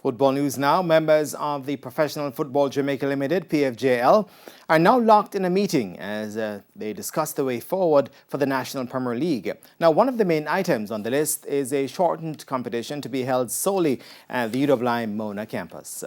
Football news now. Members of the Professional Football Jamaica Limited, PFJL, are now locked in a meeting as they discuss the way forward for the National Premier League. Now, one of the main items on the list is a shortened competition to be held solely at the UWI Mona campus.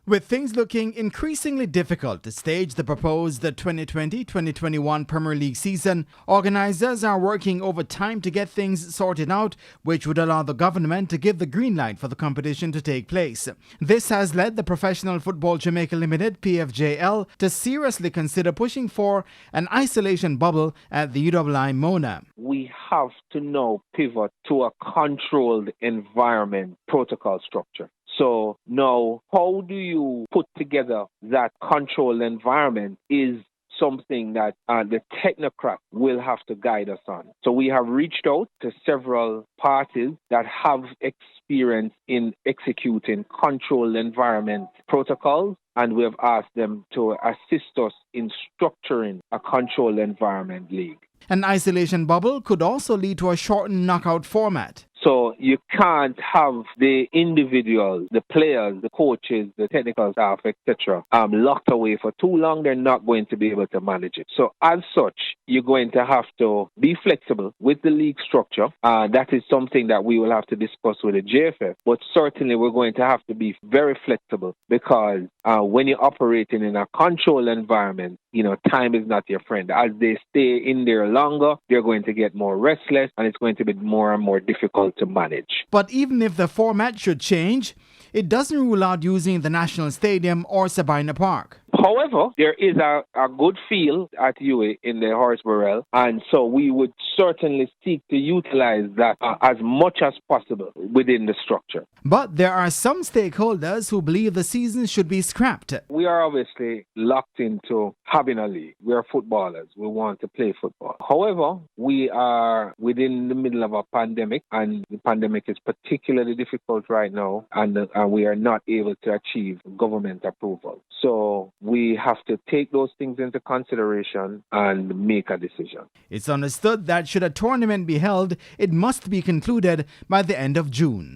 With things looking increasingly difficult to stage the proposed 2020-2021 Premier League season, organisers are working overtime to get things sorted out, which would allow the government to give the green light for the competition to take place. This has led the Professional Football Jamaica Limited, PFJL, to seriously consider pushing for an isolation bubble at the UWI Mona. We have to now pivot to a controlled environment protocol structure. So now, how do you put together that controlled environment is something that the technocrat will have to guide us on. So we have reached out to several parties that have experience in executing controlled environment protocols, and we have asked them to assist us in structuring a controlled environment league. An isolation bubble could also lead to a shortened knockout format. So you can't have the individuals, the players, the coaches, the technical staff, etc., locked away for too long. They're not going to be able to manage it. So as such, you're going to have to be flexible with the league structure. That is something that we will have to discuss with the JFF. But certainly we're going to have to be very flexible because when you're operating in a controlled environment, time is not your friend. As they stay in there longer, they're going to get more restless and it's going to be more and more difficult to manage. But even if the format should change, it doesn't rule out using the National Stadium or Sabina Park. However, there is a good field at UA in the Horsburrell, and so we would certainly seek to utilize that as much as possible within the structure. But there are some stakeholders who believe the season should be scrapped. We are obviously locked into having a league. We are footballers. We want to play football. However, we are within the middle of a pandemic, and the pandemic is particularly difficult right now, and we are not able to achieve government approval. So we have to take those things into consideration and make a decision. It's understood that should a tournament be held, it must be concluded by the end of June.